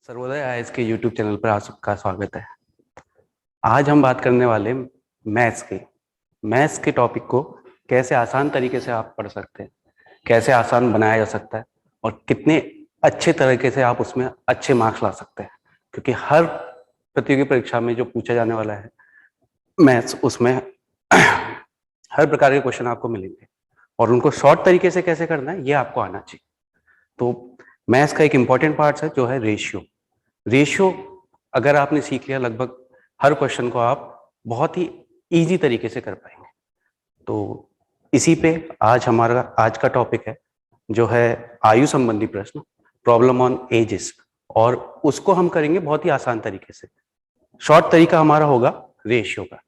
Sarvodaya IAS के YouTube channel पर आप सबका स्वागत है। आज हम बात करने वाले मैथ्स के टॉपिक को कैसे आसान तरीके से आप पढ़ सकते हैं, कैसे आसान बनाया जा सकता है और कितने अच्छे तरीके से आप उसमें अच्छे मार्क्स ला सकते हैं, क्योंकि हर प्रतियोगी परीक्षा में जो पूछा जाने वाला है मैथ्स, उसमें हर प्रकार के क्वेश्चन आपको मिलेंगे और उनको शॉर्ट तरीके से कैसे करना है ये आपको आना चाहिए। तो मैथ्स का एक इंपॉर्टेंट पार्ट है जो है रेशियो अगर आपने सीख लिया, लगभग हर क्वेश्चन को आप बहुत ही इजी तरीके से कर पाएंगे। तो इसी पे आज का टॉपिक है जो है आयु संबंधी प्रश्न, प्रॉब्लम ऑन एजेस, और उसको हम करेंगे बहुत ही आसान तरीके से। शॉर्ट तरीका हमारा होगा रेशियो का।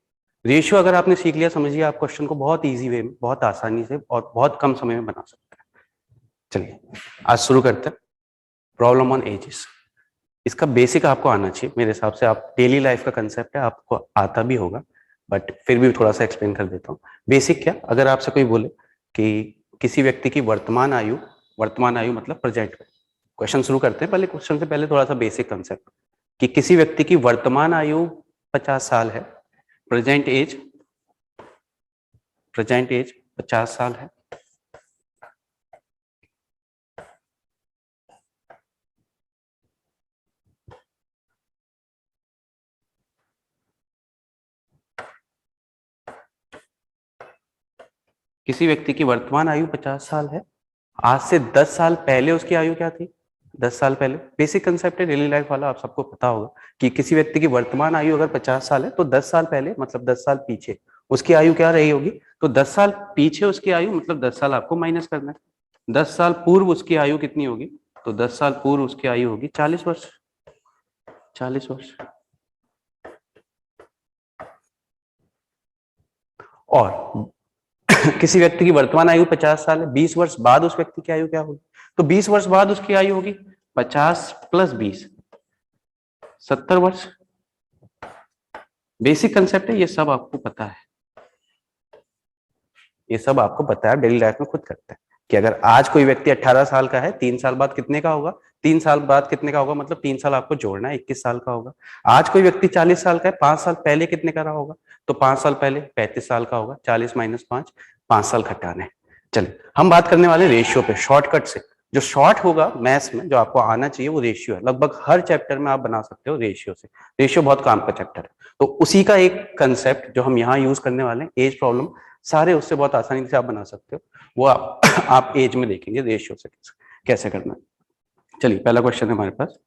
रेशियो अगर आपने सीख लिया, समझिए आप क्वेश्चन को बहुत ईजी वे में, बहुत आसानी से और बहुत कम समय में बना सकते हैं। चलिए आज शुरू करते हैं। प्रॉब्लम ऑन एजेस, इसका बेसिक आपको आना चाहिए मेरे हिसाब से। आप डेली लाइफ का कंसेप्ट है, आपको आता भी होगा, बट फिर भी थोड़ा सा एक्सप्लेन कर देता हूँ। बेसिक क्या, अगर आपसे कोई बोले कि किसी व्यक्ति की वर्तमान आयु मतलब प्रेजेंट में, क्वेश्चन शुरू करते हैं। पहले क्वेश्चन से पहले थोड़ा सा बेसिक कंसेप्ट कि किसी व्यक्ति की वर्तमान आयु 50 साल है, प्रेजेंट एज 50 साल है, किसी व्यक्ति की वर्तमान आयु 50 साल है। आज से 10 साल पहले उसकी आयु क्या थी? 10 साल पहले, बेसिक कंसेप्ट है डेली लाइफ वाला, आप सबको पता होगा कि किसी व्यक्ति की वर्तमान आयु अगर 50 साल है तो 10 साल पहले मतलब 10 साल पीछे उसकी आयु क्या रही होगी? तो 10 साल पीछे उसकी आयु मतलब 10 साल आपको माइनस करना है। 10 साल पूर्व उसकी आयु कितनी होगी? तो 10 साल पूर्व उसकी आयु होगी 40 वर्ष। 40 वर्ष। और किसी व्यक्ति की वर्तमान आयु 50 साल है, 20 वर्ष बाद उस व्यक्ति की आयु क्या होगी? तो 20 वर्ष बाद उसकी आयु होगी 50 प्लस 20, 70 वर्ष। बेसिक कंसेप्ट है, ये सब आपको पता है, ये सब आपको पता है, डेली लाइफ में खुद करते हैं कि अगर आज कोई व्यक्ति 18 साल का है, 3 साल बाद कितने का होगा? 3 साल बाद कितने का होगा मतलब 3 साल आपको जोड़ना है, 21 साल का होगा। आज कोई व्यक्ति 40 साल का है, 5 साल पहले कितने का रहा होगा? तो 5 साल पहले 35 साल का होगा। 40 माइनस 5 साल घटाने। चलिए हम बात करने वाले रेशियो पे, शॉर्टकट से। जो शॉर्ट होगा मैथ्स में, जो आपको आना चाहिए वो रेशियो है। लगभग हर चैप्टर में आप बना सकते हो रेशियो से। रेशियो बहुत काम का चैप्टर है। तो उसी का एक कंसेप्ट जो हम यहाँ यूज करने वाले हैं, एज प्रॉब्लम, सारे उससे बहुत आसानी से आप बना सकते हो। वो आप एज में देखेंगे रेशियो से कैसे करना है। चलिए पहला क्वेश्चन है हमारे पास।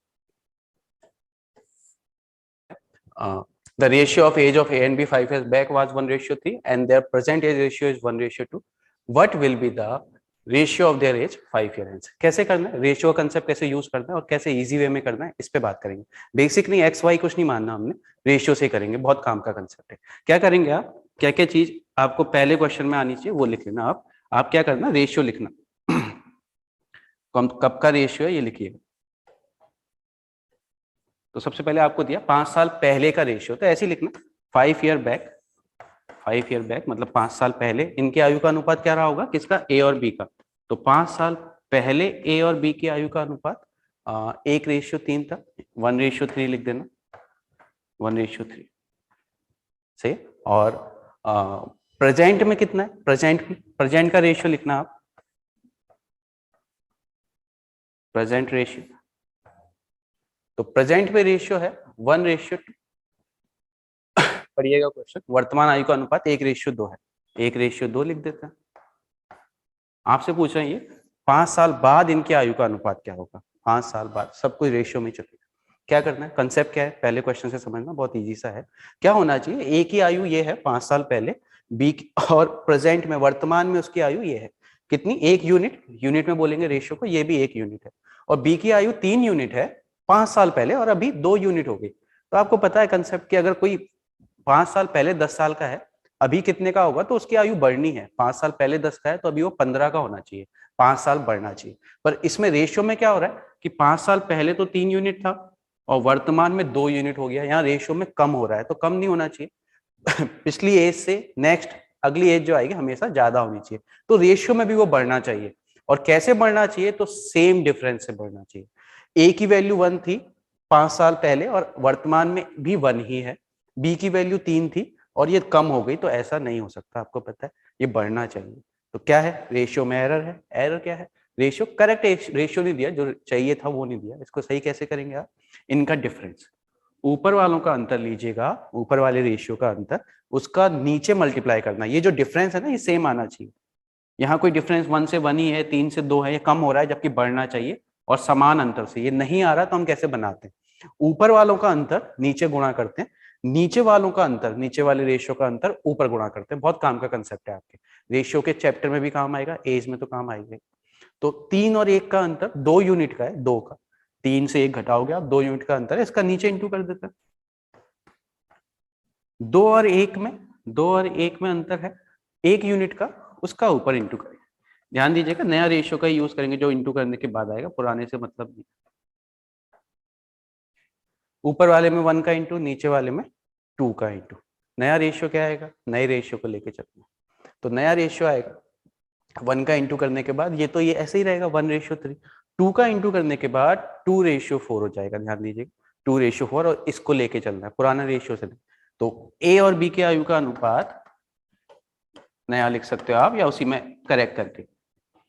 The ratio of age of A and B 5 years back was 1:3 and their present age ratio is 1:2. What will be the ratio of their age 5 years hence? कैसे करना है रेशियो का कंसेप्ट, कैसे यूज करना है और कैसे इजी वे में करना है, इस पे बात करेंगे। बेसिक नहीं, एक्स वाई कुछ नहीं मानना हमने, रेशियो से करेंगे, बहुत काम का कंसेप्ट है। क्या करेंगे आप, क्या क्या चीज आपको पहले क्वेश्चन में आनी चाहिए वो लिख लेना। आप क्या करना, रेशियो लिखना। कब का रेशियो है ये लिखिएगा। तो सबसे पहले आपको दिया 5 साल पहले का रेशियो, तो ऐसे ही लिखना 5 ईयर बैक। 5 ईयर बैक मतलब 5 साल पहले इनकी आयु का अनुपात क्या रहा होगा? किसका? ए और बी का। तो 5 साल पहले ए और बी की आयु का अनुपात 1:3 था। 1:3 लिख देना, 1:3 से। और प्रेजेंट में कितना है? प्रेजेंट का रेशियो लिखना आप, प्रेजेंट रेशियो। तो प्रेजेंट में रेशियो है 1:2। पढ़िएगा क्वेश्चन, वर्तमान आयु का अनुपात 1:2 है। 1:2 लिख देते हैं। आपसे पूछ रहे हैं ये 5 साल बाद इनकी आयु का अनुपात क्या होगा? 5 साल बाद सब कुछ रेशियो में चलेगा। क्या करना है, कंसेप्ट क्या है, पहले क्वेश्चन से समझना, बहुत इजी सा है। क्या होना चाहिए, ए की आयु ये है 5 साल पहले, बी और प्रेजेंट में वर्तमान में उसकी आयु ये है कितनी? 1 यूनिट। यूनिट में बोलेंगे रेशियो को, ये भी 1 यूनिट है। और बी की आयु 3 यूनिट है 5 साल पहले, और अभी 2 यूनिट हो गई। तो आपको पता है कंसेप्ट कि अगर कोई 5 साल पहले 10 साल का है, अभी कितने का होगा? तो उसकी आयु बढ़नी है। 5 साल पहले 10 का है तो अभी वो 15 का होना चाहिए, 5 साल बढ़ना चाहिए। पर इसमें रेशियो में क्या हो रहा है कि 5 साल पहले तो 3 यूनिट था और वर्तमान में 2 यूनिट हो गया। यहाँ रेशियो में कम हो रहा है, तो कम नहीं होना चाहिए। पिछली एज से नेक्स्ट अगली एज जो आएगी हमेशा ज्यादा होनी चाहिए, तो रेशियो में भी वो बढ़ना चाहिए। और कैसे बढ़ना चाहिए? तो सेम डिफरेंस से बढ़ना चाहिए। ए की वैल्यू 1 थी, 5 साल पहले, और वर्तमान में भी 1 ही है, बी की वैल्यू 3 थी और ये कम हो गई, तो ऐसा नहीं हो सकता, आपको पता है, ये बढ़ना चाहिए। तो क्या है, रेशियो में एरर है। एरर क्या है, रेशियो, करेक्ट रेशियो नहीं दिया, जो चाहिए था वो नहीं दिया। इसको सही कैसे करेंगे आप, इनका डिफरेंस, ऊपर वालों का अंतर लीजिएगा, ऊपर वाले रेशियो का अंतर, उसका नीचे मल्टीप्लाई करना। ये जो डिफरेंस है ना, ये सेम आना चाहिए। यहाँ कोई डिफरेंस 1 से 1 ही है, 3 से 2 है, ये कम हो रहा है, जबकि बढ़ना चाहिए, और समान अंतर से। ये नहीं आ रहा तो हम कैसे बनाते हैं, ऊपर वालों का अंतर नीचे गुणा करते हैं, नीचे वालों का अंतर, नीचे वाले रेशियो का अंतर ऊपर गुणा करते हैं। बहुत काम का कंसेप्ट है आपके, रेशियो के चैप्टर में भी काम आएगा, एज में तो काम आएगा। तो 3 और 1 का अंतर 2 यूनिट का है, 2 का, 3 से 1 घटाओगे आप, 2 यूनिट का अंतर है, इसका नीचे इंटू कर देते हैं। 2 और 1 में, 2 और 1 में अंतर है 1 यूनिट का, उसका ऊपर इंटू करेंगे। ध्यान दीजिएगा, नया रेशियो का यूज करेंगे, जो इंटू करने के बाद आएगा, पुराने से मतलब नहीं। ऊपर वाले में 1 का इंटू, नीचे वाले में 2 का इंटू। नया रेशियो क्या आएगा, नए रेशियो को लेके चलना, तो नया रेशियो आएगा 1 का इंटू करने के बाद, ये तो ये ऐसे ही रहेगा 1:3। 2 का इंटू करने के बाद 2:4 हो जाएगा। ध्यान दीजिएगा, 2:4, और इसको लेके चलना है, पुराना रेशियो से नहीं। तो ए और बी के आयु का अनुपात नया लिख सकते हो आप, या उसी में करेक्ट करके,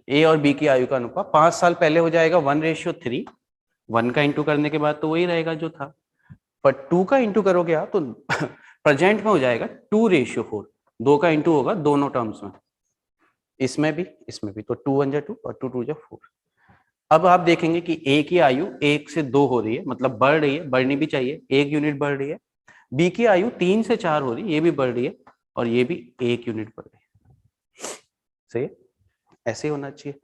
ए और बी की आयु का अनुपात 5 साल पहले हो जाएगा 1:3। 1 का इंटू करने के बाद तो वही रहेगा जो था, पर 2 का इंटू करोगे आप तो प्रेजेंट में हो जाएगा 2:4। 2 का इंटू होगा दोनों टर्म्स में, इसमें भी इसमें भी, तो 2 1 जा 2 और 2 2 जा 4। अब आप देखेंगे कि ए की आयु 1 से 2 हो रही है, मतलब बढ़ रही है, बढ़नी भी चाहिए, 1 यूनिट बढ़ रही है। बी की आयु 3 से 4 हो रही है, ये भी बढ़ रही है, और ये भी 1 यूनिट बढ़ रही है। सही है, ऐसे होना चाहिए,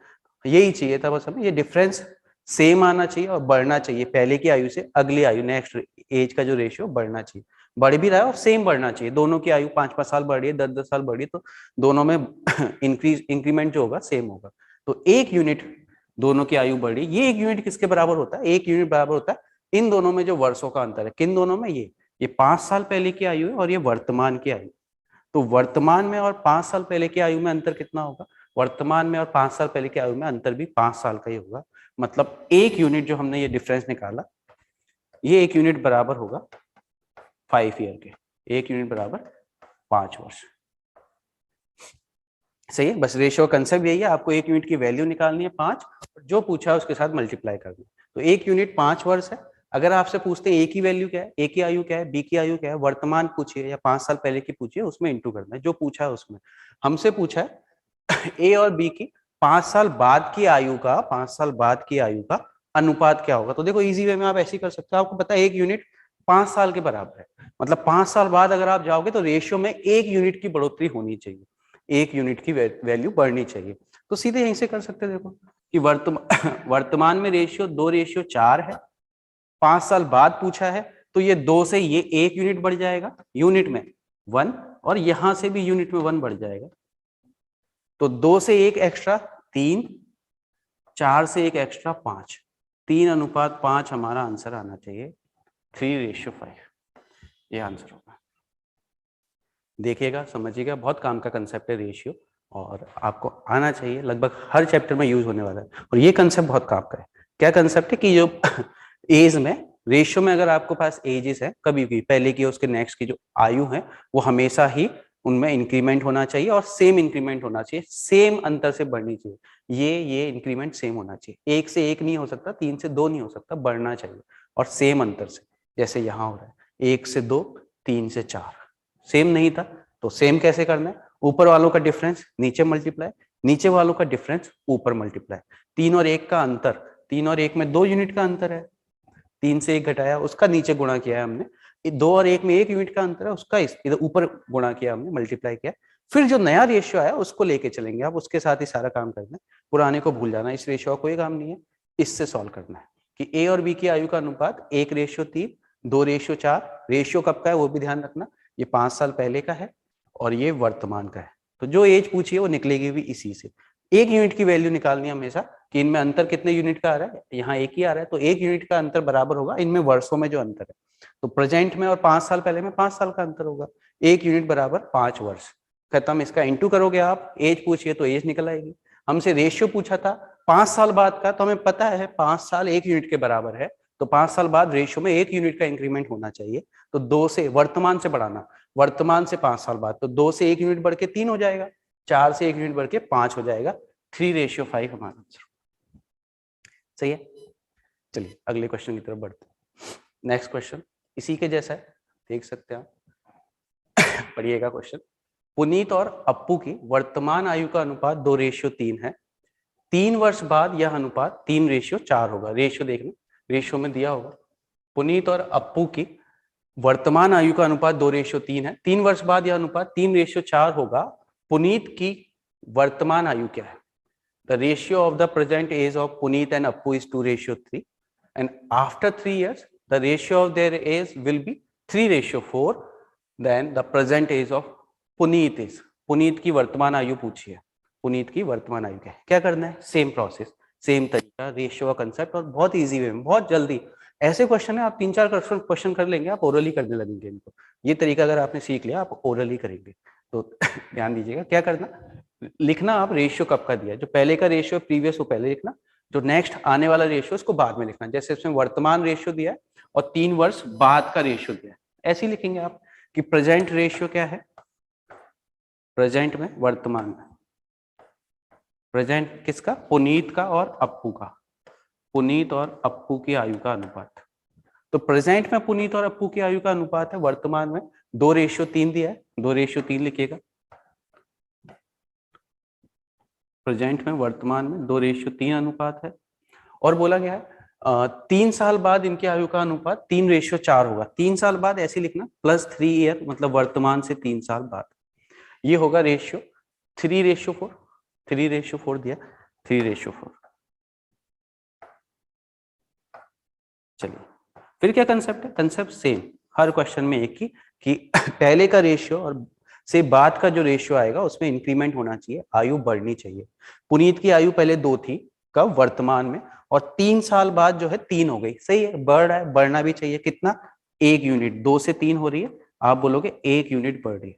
यही चाहिए था बस हमें, ये डिफरेंस सेम आना चाहिए और बढ़ना चाहिए, पहले की आयु से अगली आयु, नेक्स्ट एज का जो रेशियो बढ़ना चाहिए, बढ़ भी रहा है और सेम बढ़ना चाहिए। दोनों की आयु 5-5 साल बढ़ रही है, 10-10 साल बढ़ रही है, तो दोनों में इंक्रीमेंट जो होगा सेम होगा। तो 1 यूनिट दोनों की आयु बढ़ रही है, ये 1 यूनिट किसके बराबर होता है, 1 यूनिट बराबर होता है इन दोनों में जो वर्षों का अंतर है। किन दोनों में, ये 5 साल पहले की आयु है और ये वर्तमान की आयु। तो वर्तमान में और 5 साल पहले की आयु में अंतर कितना होगा, वर्तमान में और 5 साल पहले की आयु में अंतर भी 5 साल का ही होगा। मतलब 1 यूनिट जो हमने ये डिफरेंस निकाला, ये 1 यूनिट बराबर होगा 5 ईयर के, 1 यूनिट बराबर 5 वर्ष। सही है, बस रेशियो कंसेप्ट यही है, आपको 1 यूनिट की वैल्यू निकालनी है 5, जो पूछा है उसके साथ मल्टीप्लाई करना है। तो 1 यूनिट 5 वर्ष है। अगर आपसे पूछते हैं ए की वैल्यू क्या है, ए की आयु क्या है, बी की आयु क्या है, वर्तमान पूछिए या 5 साल पहले की पूछिए, उसमें इंटू करना है, जो पूछा है उसमें। हमसे पूछा है ए और बी की 5 साल बाद की आयु का, 5 साल बाद की आयु का अनुपात क्या होगा। तो देखो इजी वे में आप ऐसे ही कर सकते हो, आपको पता है 1 यूनिट 5 साल के बराबर है, मतलब 5 साल बाद अगर आप जाओगे तो रेशियो में 1 यूनिट की बढ़ोतरी होनी चाहिए, 1 यूनिट की वैल्यू बढ़नी चाहिए। तो सीधे यहीं से कर सकते हैं, देखो कि वर्तमान में रेशियो 2:4 है, 5 साल बाद पूछा है, तो ये 2 से ये 1 यूनिट बढ़ जाएगा, यूनिट में 1, और यहां से भी यूनिट में 1 बढ़ जाएगा, तो 2 से 1 एक्स्ट्रा 3, 4 से 1 एक्स्ट्रा 5, 3:5 हमारा आंसर आना चाहिए, 3:5, ये आंसर होगा। देखिएगा, समझिएगा, बहुत काम का कंसेप्ट है रेशियो, और आपको आना चाहिए, लगभग हर चैप्टर में यूज होने वाला है, और ये कंसेप्ट बहुत काम का है। क्या कंसेप्ट है कि जो एज में, रेशियो में अगर आपके पास एजेस है, कभी भी पहले की उसके नेक्स्ट की जो आयु है, वो हमेशा ही उनमें इंक्रीमेंट होना चाहिए, और सेम इंक्रीमेंट होना चाहिए, सेम अंतर से बढ़नी चाहिए, ये इंक्रीमेंट सेम होना चाहिए, 1 से 1 नहीं हो सकता, 3 से 2 नहीं हो सकता, बढ़ना चाहिए, और सेम अंतर से, जैसे यहाँ हो रहा है 1 से 2, 3 से 4, सेम नहीं था, तो सेम कैसे करना है, ऊपर वालों का डिफरेंस नीचे मल्टीप्लाई, नीचे वालों का डिफरेंस ऊपर मल्टीप्लाई। 3 और 1 का अंतर, 3 और 1 में 2 यूनिट का अंतर है, 3 से 1 घटाया, उसका नीचे गुणा किया है हमने, 2 और 1 में 1 यूनिट का अंतर है, उसका इधर ऊपर गुणा किया हमने, मल्टीप्लाई किया। फिर जो नया रेशियो आया उसको लेके चलेंगे आप, उसके साथ ही सारा काम करना है, पुराने को भूल जाना, इस रेशियो का कोई काम नहीं है, इससे सॉल्व करना है कि ए और बी की आयु का अनुपात 1:3, 2:4, रेशियो कब का है वो भी ध्यान रखना, ये 5 साल पहले का है और ये वर्तमान का है, तो जो एज पूछिए वो निकलेगी भी इसी से। 1 यूनिट की वैल्यू निकालनी है हमेशा कि इनमें अंतर कितने यूनिट का आ रहा है, यहाँ 1 ही आ रहा है, तो 1 यूनिट का अंतर बराबर होगा इनमें वर्षों में जो अंतर है, तो प्रेजेंट में और 5 साल पहले में 5 साल का अंतर होगा, 1 यूनिट बराबर 5 वर्ष, खत्म। इसका इंटू करोगे आप, एज पूछिए तो एज निकल आएगी। हमसे रेशियो पूछा था 5 साल बाद का, तो हमें पता है 5 साल 1 यूनिट के बराबर है, तो 5 साल बाद रेशियो में 1 यूनिट का इंक्रीमेंट होना चाहिए। तो 2 से वर्तमान से बढ़ाना, वर्तमान से 5 साल बाद, तो 2 से 1 यूनिट बढ़ के 3 हो जाएगा, 4 से 1 यूनिट बढ़ के 5 हो जाएगा, 3:5 हमारा आंसर। सही है। चलिए अगले क्वेश्चन की तरफ बढ़ते हैं। नेक्स्ट क्वेश्चन इसी के जैसा है, देख सकते हैं आप। पढ़िएगा क्वेश्चन। पुनीत और अप्पू की वर्तमान आयु का अनुपात 2:3 है। 3 वर्ष बाद यह अनुपात 3:4 होगा। रेशियो देखना, रेशियो में दिया होगा। पुनीत और अप्पू की वर्तमान आयु का अनुपात 2:3 है। 3 वर्ष बाद यह अनुपात 3:4 होगा। पुनीत की वर्तमान आयु क्या है? The ratio of the present age of Puneet and Appu is 2:3, and after 3 years the ratio of their age will be 3:4. Then the present age of Puneet is, Puneet की वर्तमान आयु पूछी है, पुनीत की वर्तमान आयु क्या करना है? सेम प्रोसेस, सेम तरीका, रेशियो का कंसेप्ट, और बहुत इजी वे में, बहुत जल्दी। ऐसे क्वेश्चन है आप 3-4 क्वेश्चन कर लेंगे, आप ओरली करने लगेंगे इनको। ये तरीका अगर आपने सीख लिया आप ओरली करेंगे। तो ध्यान दीजिएगा क्या करना, लिखना आप रेशियो कब का दिया है। जो पहले का रेशियो प्रीवियस वो पहले लिखना, जो नेक्स्ट आने वाला रेशियो उसको बाद में लिखना। जैसे इसमें वर्तमान रेशियो दिया है और 3 वर्ष बाद का रेशियो दिया है, ऐसे ही लिखेंगे आप कि प्रेजेंट रेशियो क्या है, प्रेजेंट में, वर्तमान में, प्रेजेंट किसका? पुनीत का और अप्पू का, पुनीत और अप्पू की आयु का अनुपात। तो प्रेजेंट में पुनीत और अप्पू की आयु का अनुपात है, वर्तमान में 2:3 दिया है, 2:3 लिखिएगा। प्रेजेंट में, वर्तमान में 2:3 अनुपात है। और बोला गया है 3 साल बाद इनकी आयु का अनुपात 3:4 होगा। 3 साल बाद ऐसे लिखना, +3 ईयर, मतलब वर्तमान से 3 साल बाद, ये होगा रेशियो 3:4। 3:4 दिया, 3:4। चलिए फिर क्या कंसेप्ट है? कंसेप्ट सेम हर क्वेश्चन में एक ही, कि पहले का रेशियो और से बाद का जो रेशियो आएगा उसमें इंक्रीमेंट होना चाहिए, आयु बढ़नी चाहिए। पुनीत की आयु पहले 2 थी, कब? वर्तमान में, और 3 साल बाद जो है 3 हो गई। सही है, बढ़ रहा है, बढ़ना भी चाहिए। कितना? 1 यूनिट, 2 से 3 हो रही है, आप बोलोगे 1 यूनिट बढ़ रही है।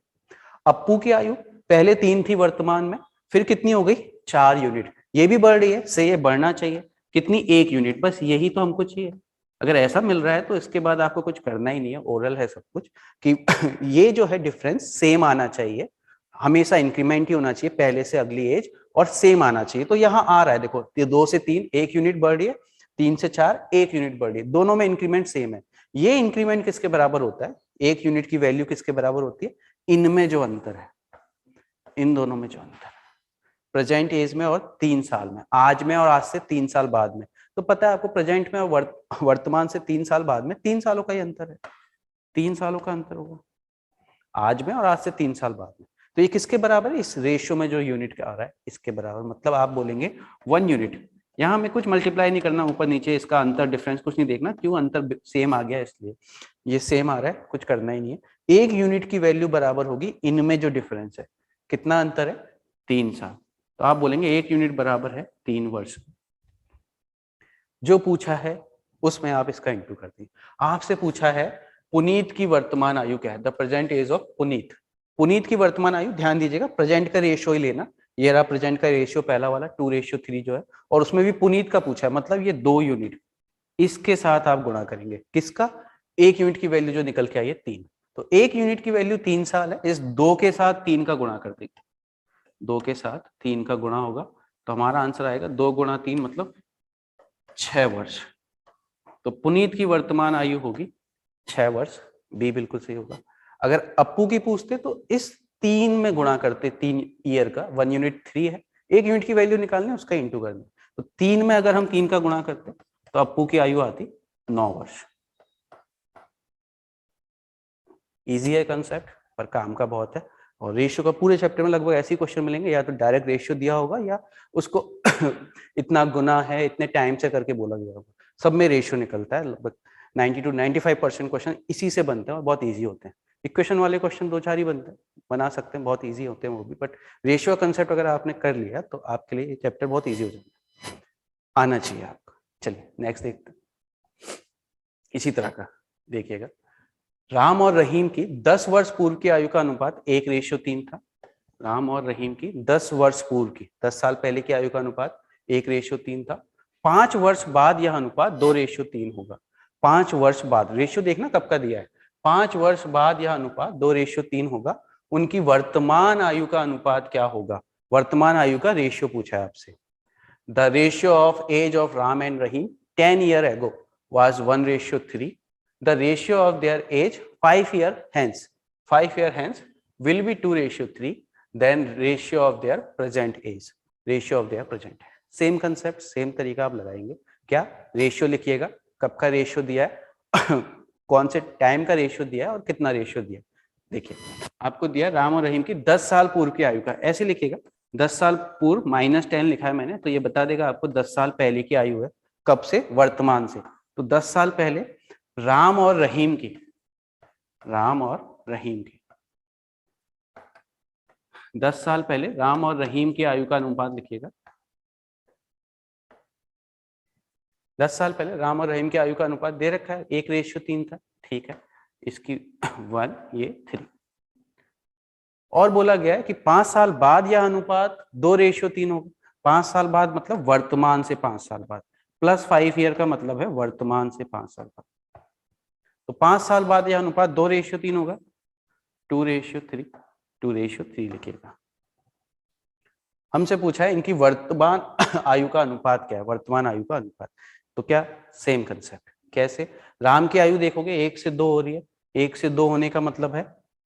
अप्पू की आयु पहले 3 थी वर्तमान में, फिर कितनी हो गई? 4 यूनिट, ये भी बढ़ रही है। सही है, बढ़ना चाहिए। कितनी? 1 यूनिट। बस यही तो हमको चाहिए। अगर ऐसा मिल रहा है तो इसके बाद आपको कुछ करना ही नहीं है, ओरल है सब कुछ, कि ये जो है डिफरेंस सेम आना चाहिए, हमेशा इंक्रीमेंट ही होना चाहिए, पहले से अगली एज, और सेम आना चाहिए। तो यहाँ आ रहा है, देखो, 2 से 3 1 यूनिट बढ़ रही है, 3 से 4 1 यूनिट बढ़ रही है, दोनों में इंक्रीमेंट सेम है। ये इंक्रीमेंट किसके बराबर होता है? 1 यूनिट की वैल्यू किसके बराबर होती है? इनमें जो अंतर है, इन दोनों में जो अंतर है, प्रेजेंट एज में और 3 साल में, आज में और आज से 3 साल बाद में। तो पता है आपको, प्रेजेंट में और वर्तमान से 3 साल बाद में 3 सालों का ही अंतर है, 3 सालों का अंतर होगा आज में और आज से 3 साल बाद में। तो ये किसके बराबर है? इस रेशियो में जो यूनिट आ रहा है इसके बराबर, मतलब आप बोलेंगे 1 यूनिट। यहाँ में कुछ मल्टीप्लाई नहीं करना ऊपर नीचे, इसका अंतर डिफरेंस कुछ नहीं देखना, क्यों अंतर सेम आ गया इसलिए, ये सेम आ रहा है, कुछ करना ही नहीं है। 1 यूनिट की वैल्यू बराबर होगी इनमें जो डिफरेंस है। कितना अंतर है? 3 साल। तो आप बोलेंगे 1 यूनिट बराबर है 3 वर्ष। जो पूछा है उसमें आप इसका इंटू कर दें। आपसे पूछा है पुनीत की वर्तमान आयु क्या है, the present age of Puneet. Puneet की वर्तमान आयु, ध्यान दीजिएगा, प्रेजेंट का रेशियो ही लेना। ये रहा प्रेजेंट का रेशियो पहला वाला 2:3 जो है, और उसमें भी पुनीत का पूछा है, मतलब ये 2 यूनिट, इसके साथ आप गुणा करेंगे। किसका? 1 यूनिट की वैल्यू जो निकल के आई है 3, तो 1 यूनिट की वैल्यू 3 साल है, इस 2 के साथ 3 का गुणा कर देंगे, 2 के साथ 3 का गुणा होगा, तो हमारा आंसर आएगा 2 × 3 मतलब 6 वर्ष। तो पुनीत की वर्तमान आयु होगी 6 वर्ष, बी बिल्कुल सही होगा। अगर अप्पू की पूछते तो इस 3 में गुणा करते, 3 ईयर का, 1 यूनिट 3 है, 1 यूनिट की वैल्यू निकालनी, उसका इंटू करना। तो 3 में अगर हम 3 का गुणा करते तो अप्पू की आयु आती 9 वर्ष। इजी है कंसेप्ट, पर काम का बहुत है। और रेशियो का पूरे चैप्टर में लगभग ऐसे क्वेश्चन मिलेंगे, या तो डायरेक्ट रेशियो दिया होगा या उसको इतना गुना है, इतने टाइम से करके बोला गया होगा। सब में रेशियो निकलता है, लगभग 90 to 95% क्वेश्चन इसी से बनते हैं और बहुत इजी होते हैं। इक्वेशन वाले क्वेश्चन 2-4 ही बनते हैं, बना सकते हैं, बहुत इजी होते हैं वो भी, बट रेशियो कंसेप्ट अगर आपने कर लिया तो आपके लिए ये चैप्टर बहुत ईजी हो जाएगा, आना चाहिए आपको। चलिए नेक्स्ट देखते हैं, इसी तरह का देखिएगा। राम और रहीम की 10 वर्ष पूर्व की आयु का अनुपात 1:3 था। राम और रहीम की 10 वर्ष पूर्व की, 10 साल पहले की आयु का अनुपात 1:3 था। 5 वर्ष बाद यह अनुपात 2:3 होगा। 5 वर्ष बाद, रेशियो देखना कब का दिया है, 5 वर्ष बाद यह अनुपात 2:3 होगा। उनकी वर्तमान आयु का अनुपात क्या होगा, वर्तमान आयु का रेशियो पूछा है आपसे। The ratio of age of Ram and Rahim 10 years ago was 1:3. The ratio of their age 5 year hence will be 2:3. Then ratio of their present age, ratio of their present. Same concept, same तरीका आप लगाएंगे। क्या ratio लिखिएगा, कब का ratio दिया है कौन से टाइम का रेशियो दिया है और कितना रेशियो दिया है। देखिए आपको दिया राम और रहीम की 10 साल पूर्व की आयु का, ऐसे लिखिएगा 10 साल पूर्व -10 लिखा है मैंने, तो ये बता देगा आपको 10 साल पहले की आयु है, कब से, वर्तमान से। तो 10 साल पहले राम और रहीम की, राम और रहीम की 10 साल पहले राम और रहीम की आयु का अनुपात लिखिएगा। 10 साल पहले राम और रहीम की आयु का अनुपात दे रखा है 1:3 था, ठीक है, इसकी 1 ये 3। और बोला गया है कि 5 साल बाद यह अनुपात 2:3 होगा। 5 साल बाद मतलब वर्तमान से 5 साल बाद, +5 ईयर का मतलब है वर्तमान से 5 साल बाद। तो 5 साल बाद यह अनुपात 2:3 होगा, 2:3, 2:3 लिखिएगा। हमसे पूछा है इनकी वर्तमान आयु का अनुपात क्या है, वर्तमान आयु का अनुपात। तो क्या सेम कंसेप्ट, कैसे, राम की आयु देखोगे 1 से 2 हो रही है, 1 से 2 होने का मतलब है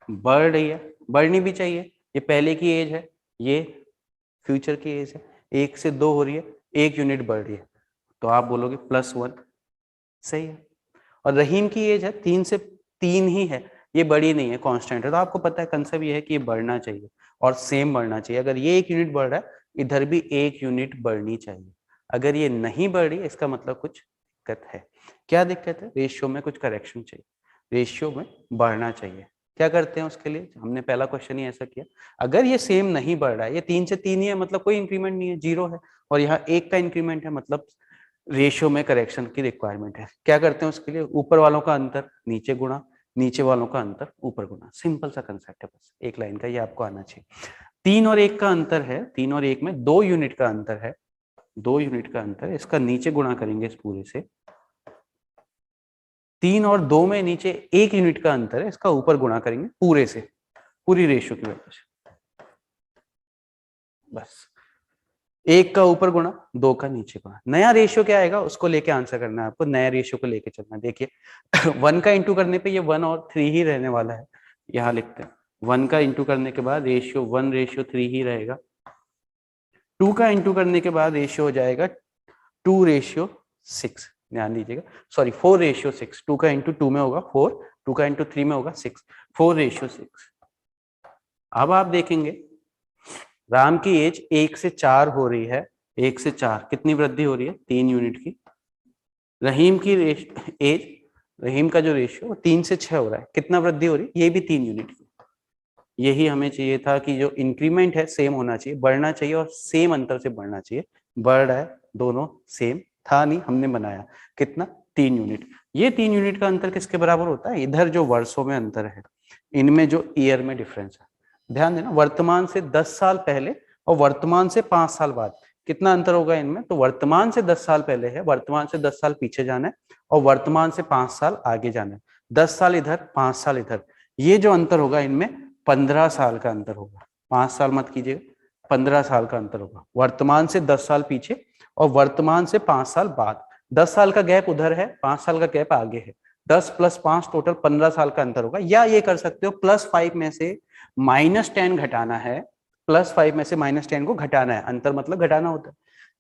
बढ़ रही है, बढ़नी भी चाहिए, ये पहले की एज है, ये फ्यूचर की एज है, 1 से 2 हो रही है, 1 यूनिट बढ़ रही है, तो आप बोलोगे +1, सही है। और रहीम की एज है 3 से 3 ही है, ये बड़ी नहीं है, कांस्टेंट है, तो आपको पता है कंसेप्ट ये है कि ये बढ़ना चाहिए और सेम बढ़ना चाहिए। अगर ये 1 यूनिट बढ़ रहा है, इधर भी 1 यूनिट बढ़नी चाहिए। अगर ये नहीं बढ़ रही, इसका मतलब कुछ दिक्कत है। क्या दिक्कत है, रेशियो में कुछ करेक्शन चाहिए, रेशियो में बढ़ना चाहिए। क्या करते हैं उसके लिए, हमने पहला क्वेश्चन ही ऐसा किया, अगर ये सेम नहीं बढ़ रहा है, ये 3 से 3 ही है मतलब कोई इंक्रीमेंट नहीं है, 0 है, और यहाँ 1 का इंक्रीमेंट है मतलब रेशियो में करेक्शन की रिक्वायरमेंट है। क्या करते हैं उसके लिए, ऊपर वालों का अंतर नीचे गुणा, नीचे वालों का अंतर ऊपर गुणा, सिंपल सा कंसेप्ट है, बस एक लाइन का, ये आपको आना चाहिए। 3 और 1 का अंतर है, 3 और 1 में 2 यूनिट का अंतर है, 2 यूनिट का अंतर है, इसका नीचे गुणा करेंगे इस पूरे से। 3 और 2 में नीचे 1 यूनिट का अंतर है, इसका ऊपर गुणा करेंगे पूरे से, पूरी रेशियो की वजह से, बस 1 का ऊपर गुणा 2 का नीचे गुणा। नया रेशियो क्या आएगा उसको लेके आंसर करना है आपको, नया रेशियो को लेके चलना है। देखिए 1 का इंटू करने पे ये 1 और 3 ही रहने वाला है, यहाँ लिखते हैं 1 का इंटू करने के बाद रेशियो 1:3 ही रहेगा। 2 का इंटू करने के बाद रेशियो हो जाएगा 2:6, ध्यान दीजिएगा, सॉरी 4:6। 2 का इंटू 2 में होगा 4, 2 का इंटू 3 में होगा 6, 4:6। अब आप देखेंगे राम की एज 1 से 4 हो रही है, 1 से 4 कितनी वृद्धि हो रही है, 3 यूनिट की। रहीम की एज, रहीम का जो रेशियो 3 से 6 हो रहा है, कितना वृद्धि हो रही है, ये भी 3 यूनिट की। यही हमें चाहिए था कि जो इंक्रीमेंट है सेम होना चाहिए, बढ़ना चाहिए और सेम अंतर से बढ़ना चाहिए, बढ़ रहा है, दोनों सेम था नहीं, हमने बनाया कितना, 3 यूनिट। ये 3 यूनिट का अंतर किसके बराबर होता है, इधर जो वर्षों में अंतर है, इनमें जो ईयर में डिफरेंस है। ध्यान देना, वर्तमान से 10 साल पहले और वर्तमान से 5 साल बाद कितना अंतर होगा इनमें, तो वर्तमान से 10 साल पहले है, वर्तमान से 10 साल पीछे जाना है, और वर्तमान से 5 साल आगे जाना है। 10 साल इधर, 5 साल इधर, ये जो अंतर होगा इनमें 15 साल का अंतर होगा। 5 साल मत कीजिएगा, 15 साल का अंतर होगा, वर्तमान से 10 साल पीछे और वर्तमान से 5 साल बाद। 10 साल का गैप उधर है, 5 साल का गैप आगे है, 10 + 5 टोटल 15 साल का अंतर होगा। या ये कर सकते हो +5 में से -10 घटाना है, +5 में से -10 को घटाना है, अंतर मतलब घटाना होता है,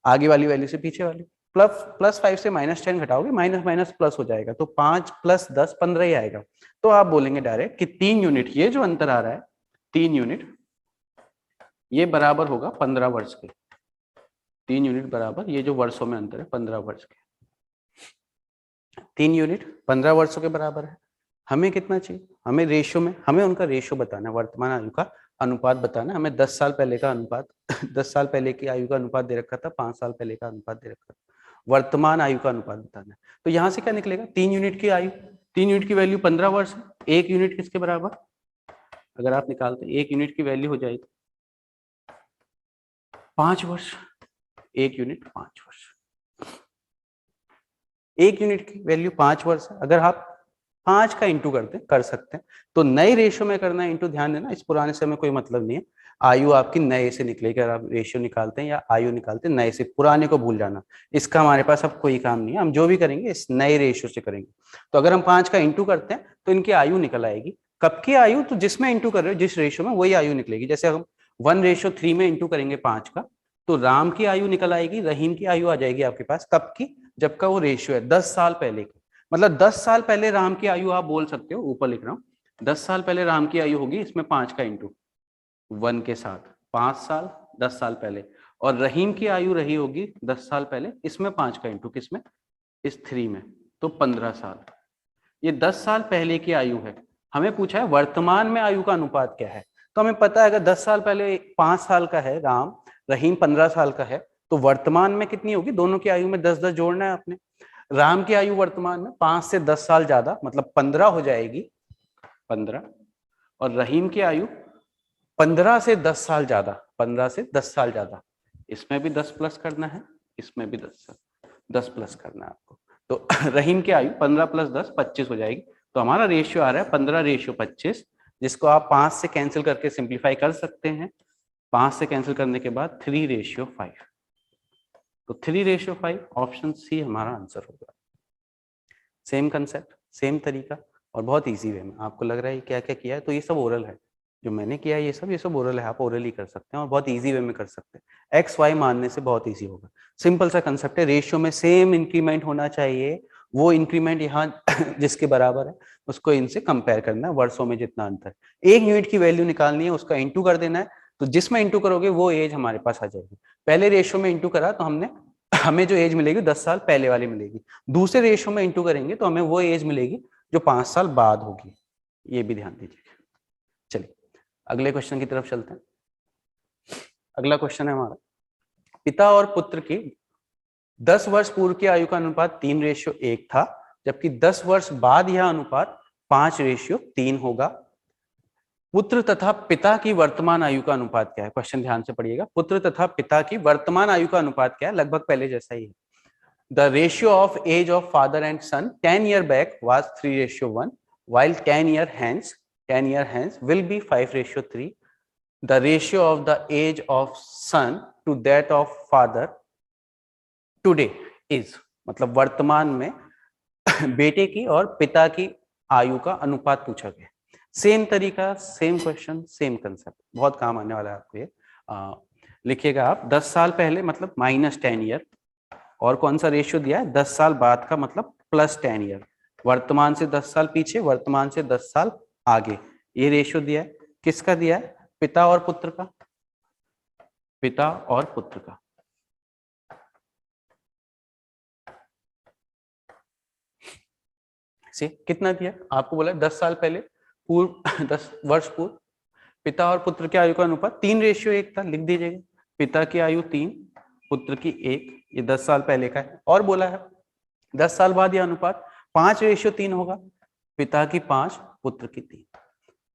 आगे वाली वैल्यू से पीछे वाली। +5 से -10 घटाओगे, माइनस माइनस प्लस हो जाएगा, तो 5 + 10 15 ही आएगा। तो आप बोलेंगे डायरेक्ट कि 3 यूनिट, ये जो अंतर आ रहा है 3 यूनिट, ये बराबर होगा 15 वर्ष के। 3 यूनिट बराबर ये जो वर्षों में अंतर है 15 वर्ष के, 3 यूनिट 15 वर्षों के बराबर है। हमें कितना चाहिए, हमें रेशियो में, हमें उनका रेशियो बताना है, वर्तमान आयु का अनुपात बताना है हमें। 10 साल पहले का अनुपात 10 साल पहले की आयु का अनुपात दे रखा था, 5 साल पहले का अनुपात दे रखा था, वर्तमान आयु का अनुपात बताना है। तो यहाँ से क्या निकलेगा, 3 यूनिट की आयु, 3 यूनिट की वैल्यू 15 वर्ष है, 1 यूनिट किसके बराबर, अगर आप निकालते हैं 1 यूनिट की वैल्यू हो जाएगी 5 वर्ष, 1 यूनिट 5 वर्ष। एक यूनिट की वैल्यू 5 वर्ष है, अगर आप 5 का इंटू कर सकते हैं, तो नए रेशियो में करना है इंटू। ध्यान देना, इस पुराने से हमें कोई मतलब नहीं है, आयु आपकी नए से निकलेगी। अगर आप रेशियो निकालते हैं या आयु निकालते हैं नए से, पुराने को भूल जाना, इसका हमारे पास अब कोई काम नहीं है। हम जो भी करेंगे इस नए रेशियो से करेंगे। तो अगर हम 5 का इंटू करते हैं तो इनकी आयु निकल आएगी। कब की आयु? तो जिसमें इंटू कर रहे हो, जिस रेशियो में, वही आयु निकलेगी। जैसे हम 1:3 में इंटू करेंगे 5 का, तो राम की आयु निकल आएगी, रहीम की आयु आ जाएगी आपके पास। कब की? जब का वो रेशियो है 10 साल पहले की। मतलब 10 साल पहले राम की आयु आप बोल सकते हो, ऊपर लिख रहा हूं, 10 साल पहले राम की आयु होगी इसमें 5 का इंटू 1 के साथ, 5 साल 10 साल पहले। और रहीम की आयु रही होगी 10 साल पहले, इसमें 5 का इंटू, किसमें? इस 3 में, तो 15 साल। ये 10 साल पहले की आयु है। हमें पूछा है वर्तमान में आयु का अनुपात क्या है। तो हमें पता है अगर 10 साल पहले 5 साल का है राम, रहीम 15 साल का है, तो वर्तमान में कितनी होगी? दोनों की आयु में 10-10 जोड़ना है आपने। राम की आयु वर्तमान में 5 से 10 साल ज्यादा, मतलब 15 हो जाएगी, 15। और रहीम की आयु 15 से 10 साल ज्यादा, 15 से 10 साल ज्यादा। इसमें भी 10 प्लस करना है, इसमें भी 10 प्लस करना है आपको। तो रहीम की आयु 15 प्लस 10 25 हो जाएगी। तो हमारा रेशियो आ रहा है 15:25, जिसको आप 5 से कैंसिल करके सिंप्लीफाई कर सकते हैं। 5 से कैंसिल करने के बाद 3:5। तो 3:5, ऑप्शन सी हमारा आंसर होगा। सेम कंसेप्ट, सेम तरीका, और बहुत इजी वे में। आपको लग रहा है क्या क्या किया है, तो ये सब ओरल है जो मैंने किया है, ये सब ओरल है। आप ओरल ही कर सकते हैं और बहुत इजी वे में कर सकते हैं। एक्स वाई मानने से बहुत इजी होगा। सिंपल सा कंसेप्ट है, रेशियो में सेम इंक्रीमेंट होना चाहिए। वो इंक्रीमेंट यहाँ जिसके बराबर है उसको इनसे कंपेयर करना है, वर्षों में जितना अंतर। 1 यूनिट की वैल्यू निकालनी है, उसका इंटू कर देना है। तो जिसमें इंटू करोगे वो एज हमारे पास आ जाएगी। पहले रेशियो में इंटू करा तो हमें जो एज मिलेगी 10 साल पहले वाली मिलेगी। दूसरे रेशियो में इंटू करेंगे तो हमें वो एज मिलेगी जो 5 साल बाद होगी। ये भी ध्यान दीजिए। चलिए अगले क्वेश्चन की तरफ चलते हैं। अगला क्वेश्चन है हमारा, पिता और पुत्र की 10 वर्ष पूर्व की आयु का अनुपात 3:1 था, जबकि 10 वर्ष बाद यह अनुपात 5:3 होगा। पुत्र तथा पिता की वर्तमान आयु का अनुपात क्या है? क्वेश्चन ध्यान से पढ़िएगा। पुत्र तथा पिता की वर्तमान आयु का अनुपात क्या है? लगभग पहले जैसा ही है। The ratio of age of father and son 10 year back was 3:1, while 10 year hence will be 5:3. The ratio of the age of son to that of father today is, मतलब वर्तमान में बेटे की और पिता की आयु का अनुपात पूछा गया। सेम तरीका, सेम क्वेश्चन, सेम कंसेप्ट, बहुत काम आने वाला है आपको ये। लिखिएगा आप 10 साल पहले मतलब -10 ईयर, और कौन सा रेशियो दिया है? 10 साल बाद का मतलब +10 ईयर। वर्तमान से 10 साल पीछे, वर्तमान से 10 साल आगे, ये रेशियो दिया है। किसका दिया है? पिता और पुत्र का। पिता और पुत्र का। से कितना दिया? आपको बोला 10 साल पहले पूर्व 10 वर्ष पूर्व पिता और पुत्र की आयु का अनुपात 3:1 था। लिख दीजिएगा, पिता की आयु 3, पुत्र की 1। ये 10 साल पहले का है। और बोला है 10 साल बाद यह अनुपात 5:3 होगा, पिता की 5, पुत्र की 3।